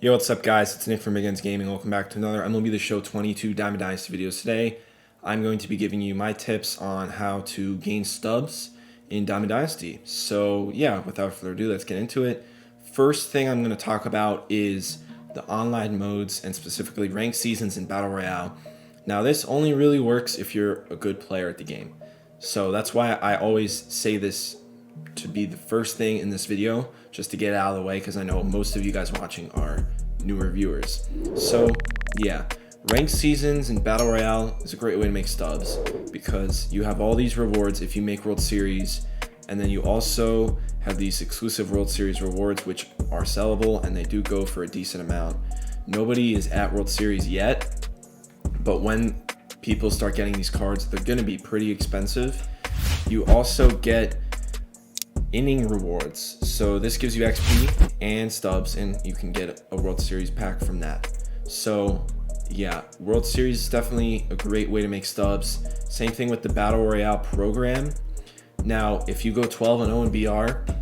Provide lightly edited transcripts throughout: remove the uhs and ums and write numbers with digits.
Yo, what's up, guys? It's Nick from Begins Gaming. Welcome back to another MLB The Show 22 Diamond Dynasty videos. Today, I'm going to be giving you my tips on how to gain stubs in Diamond Dynasty. So, yeah, without further ado, let's get into it. First thing I'm going to talk about is the online modes and specifically ranked seasons in Battle Royale. Now, this only really works if you're a good player at the game. So that's why I always say this to be the first thing in this video, just to get it out of the way, because I know most of you guys watching are newer viewers. So yeah, ranked seasons in Battle Royale is a great way to make stubs because you have all these rewards if you make World Series, and then you also have these exclusive World Series rewards which are sellable and they do go for a decent amount. Nobody is at World Series yet, but when people start getting these cards, they're going to be pretty expensive. You also get inning rewards, so this gives you XP and stubs, and you can get a World Series pack from that. So yeah, World Series is definitely a great way to make stubs. Same thing with the Battle Royale program. Now if you go 12-0 in BR,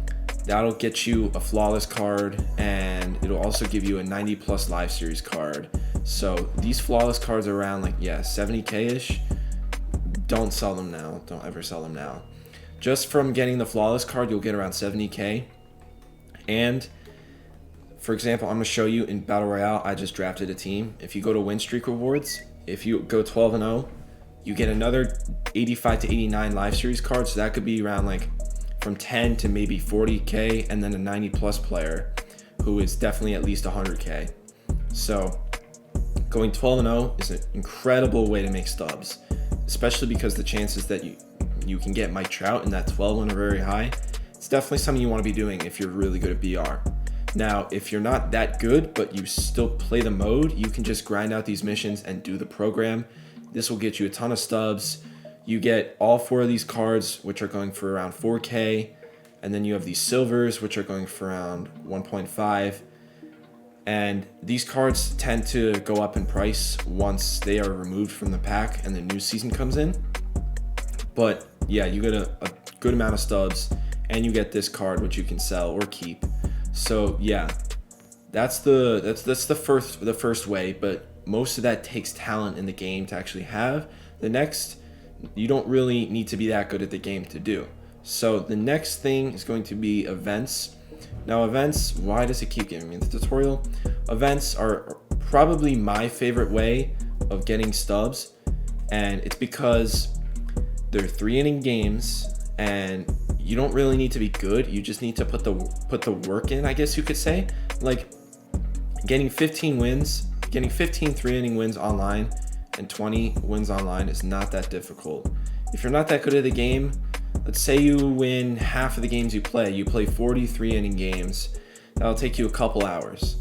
that'll get you a flawless card, and it'll also give you a 90 plus live series card. So these flawless cards are around 70k ish. Don't sell them now, don't ever sell them now. Just from getting the flawless card, you'll get around 70k. And for example, I'm going to show you in Battle Royale, I just drafted a team. If you go to win streak rewards, if you go 12-0, you get another 85 to 89 live series cards. So that could be around from 10 to maybe 40k, and then a 90 plus player who is definitely at least 100k. So going 12-0 is an incredible way to make stubs, especially because the chances that you can get Mike Trout in that 12-1 are very high. It's definitely something you want to be doing if you're really good at BR. Now, if you're not that good, but you still play the mode, you can just grind out these missions and do the program. This will get you a ton of stubs. You get all 4 of these cards, which are going for around 4k. And then you have these silvers, which are going for around 1.5. And these cards tend to go up in price once they are removed from the pack and the new season comes in. But yeah, you get a good amount of stubs, and you get this card which you can sell or keep. So yeah, that's the first way, but most of that takes talent in the game to actually have. The next, you don't really need to be that good at the game to do. So the next thing is going to be events. Now events, why does it keep giving me the tutorial? Events are probably my favorite way of getting stubs, and it's because they're 3-inning games, and you don't really need to be good. You just need to put the work in, I guess you could say. Like getting 15 wins, getting 15 3-inning wins online and 20 wins online is not that difficult. If you're not that good at the game, let's say you win half of the games you play 40 3-inning games, that'll take you a couple hours.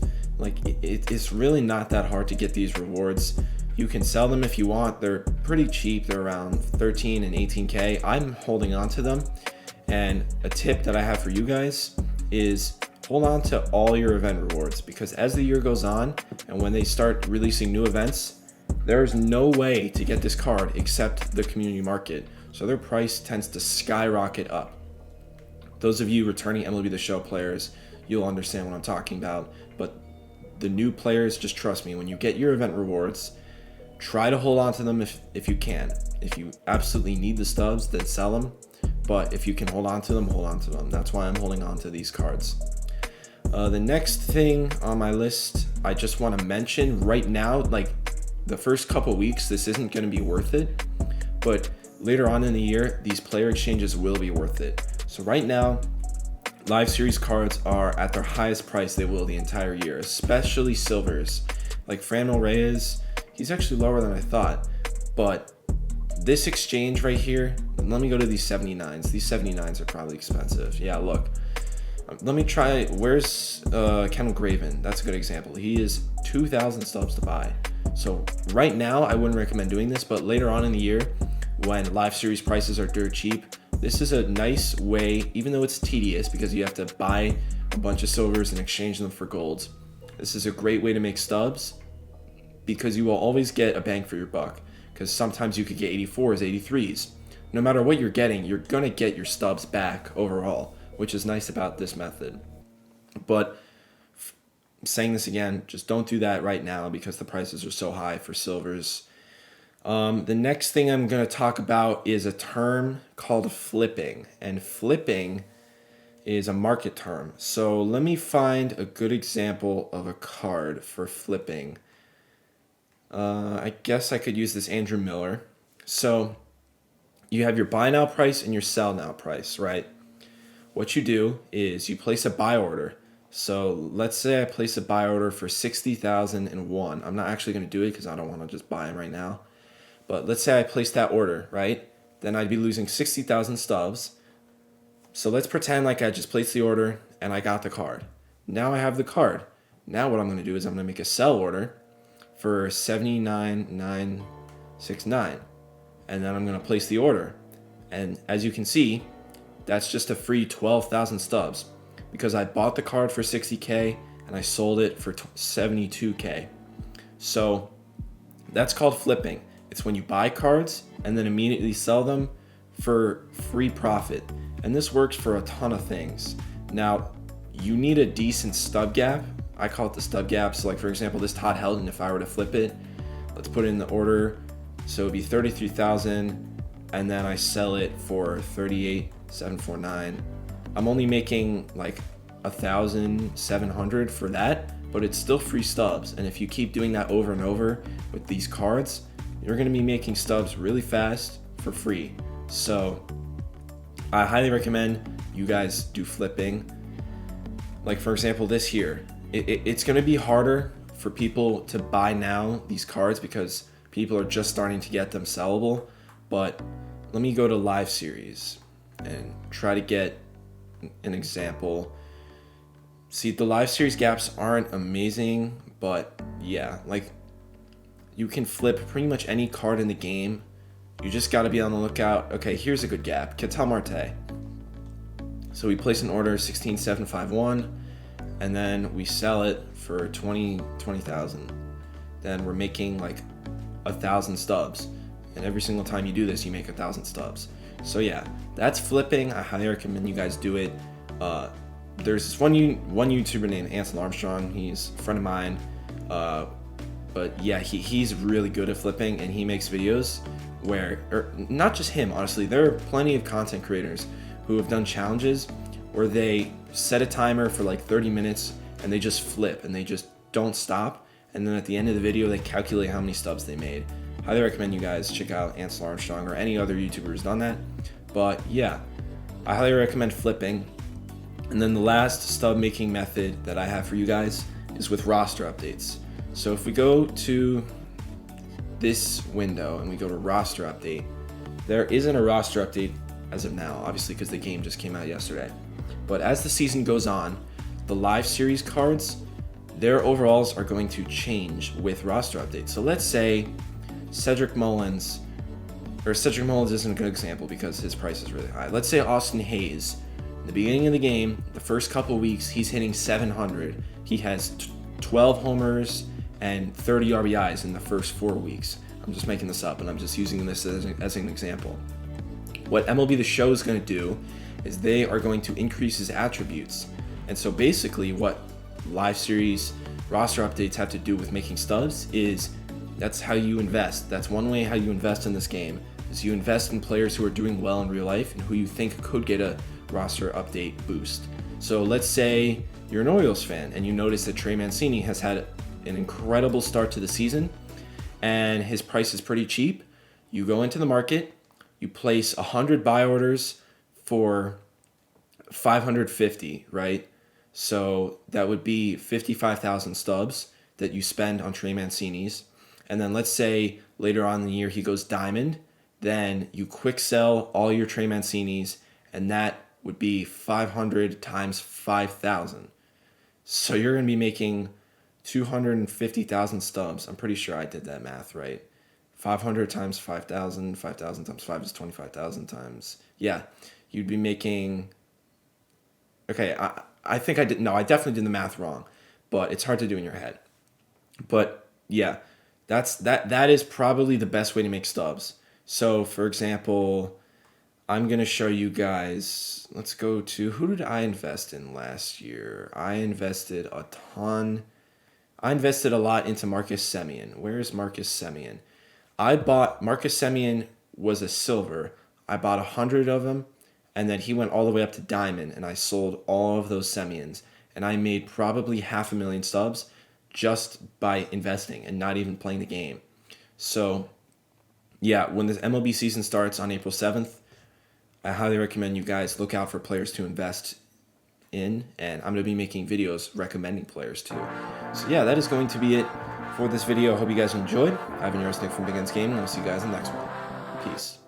It's really not that hard to get these rewards. You can sell them if you want. They're pretty cheap. They're around 13 and 18k. I'm holding on to them. And a tip that I have for you guys is hold on to all your event rewards, because as the year goes on and when they start releasing new events, there's no way to get this card except the community market. So their price tends to skyrocket up. Those of you returning MLB The Show players, you'll understand what I'm talking about. But the new players, just trust me, when you get your event rewards, try to hold on to them if you can. If you absolutely need the stubs, then sell them. But if you can hold on to them, hold on to them. That's why I'm holding on to these cards. The next thing on my list, I just want to mention right now, the first couple weeks, this isn't going to be worth it. But later on in the year, these player exchanges will be worth it. So right now, live series cards are at their highest price they will the entire year, especially silvers. Like Franmil Reyes, he's actually lower than I thought, but this exchange right here, let me go to these 79s. These 79s are probably expensive. Yeah, look. Let me try, where's Kendall Graven? That's a good example. He is 2,000 stubs to buy. So right now, I wouldn't recommend doing this, but later on in the year, when live series prices are dirt cheap, this is a nice way, even though it's tedious because you have to buy a bunch of silvers and exchange them for golds. This is a great way to make stubs because you will always get a bang for your buck. Because sometimes you could get 84s, 83s. No matter what you're getting, you're going to get your stubs back overall, which is nice about this method. But saying this again, just don't do that right now because the prices are so high for silvers. The next thing I'm going to talk about is a term called flipping. And flipping is a market term. So let me find a good example of a card for flipping. I guess I could use this Andrew Miller. So you have your buy now price and your sell now price, right? What you do is you place a buy order. So let's say I place a buy order for 60,001. I'm not actually going to do it because I don't want to just buy them right now. But let's say I place that order, right? Then I'd be losing 60,000 stubs. So let's pretend like I just placed the order and I got the card. Now I have the card. Now what I'm going to do is I'm going to make a sell order for 79,969. And then I'm going to place the order. And as you can see, that's just a free 12,000 stubs because I bought the card for 60K and I sold it for 72K. So that's called flipping. It's when you buy cards and then immediately sell them for free profit. And this works for a ton of things. Now, you need a decent stub gap. I call it the stub gap. So like, for example, this Todd Helton, if I were to flip it, let's put it in the order. So it'd be 33,000 and then I sell it for 38,749. I'm only making like 1,700 for that, but it's still free stubs. And if you keep doing that over and over with these cards, you're going to be making stubs really fast for free. So I highly recommend you guys do flipping. Like for example, this here, it's going to be harder for people to buy now these cards because people are just starting to get them sellable. But let me go to live series and try to get an example. See, the live series gaps aren't amazing, but yeah, like you can flip pretty much any card in the game. You just got to be on the lookout. Okay, here's a good gap. Ketel Marte. So we place an order 16,751 and then we sell it for 20,000. Then we're making like 1,000 stubs. And every single time you do this, you make 1,000 stubs. So yeah, that's flipping. I highly recommend you guys do it. There's this one YouTuber named Ansel Armstrong. He's a friend of mine. But yeah, he's really good at flipping and he makes videos where, or not just him, honestly, there are plenty of content creators who have done challenges where they set a timer for like 30 minutes and they just flip and they just don't stop. And then at the end of the video, they calculate how many stubs they made. Highly recommend you guys check out Ansel Armstrong or any other YouTuber who's done that. But yeah, I highly recommend flipping. And then the last stub making method that I have for you guys is with roster updates. So if we go to this window and we go to roster update, there isn't a roster update as of now, obviously because the game just came out yesterday. But as the season goes on, the live series cards, their overalls are going to change with roster updates. So let's say Cedric Mullins isn't a good example because his price is really high. Let's say Austin Hayes, in the beginning of the game, the first couple weeks, he's hitting 700. He has 12 homers and 30 RBIs in the first 4 weeks. I'm just making this up and I'm just using this as an example. What MLB The Show is going to do is they are going to increase his attributes. And so basically what live series roster updates have to do with making stubs is that's how you invest. That's one way how you invest in this game is you invest in players who are doing well in real life and who you think could get a roster update boost. So let's say you're an Orioles fan and you notice that Trey Mancini has had an incredible start to the season and his price is pretty cheap. You go into the market, you place 100 buy orders for 550, right? So that would be 55,000 stubs that you spend on Trey Mancini's. And then let's say later on in the year he goes diamond, then you quick sell all your Trey Mancini's and that would be 500 times 5,000. So you're going to be making 250,000 stubs. I'm pretty sure I did that math right. 500 times 5,000, 5,000 times 5 is 25,000 times. Yeah, you'd be making... Okay, I think I did... No, I definitely did the math wrong, but it's hard to do in your head. But yeah, that is probably the best way to make stubs. So for example, I'm going to show you guys... Let's go to... Who did I invest in last year? I invested a ton I invested a lot into Marcus Semien. Where is Marcus Semien? I bought Marcus Semien was a silver. I bought 100 of them, and then he went all the way up to diamond, and I sold all of those Semiens, and I made probably 500,000 stubs just by investing and not even playing the game. So, yeah, when the MLB season starts on April 7th, I highly recommend you guys look out for players to invest in, and I'm going to be making videos recommending players too. So yeah, that is going to be it for this video. I hope you guys enjoyed. I've been yours, Nick from Big Guns Gaming, and I'll see you guys in the next one. Peace.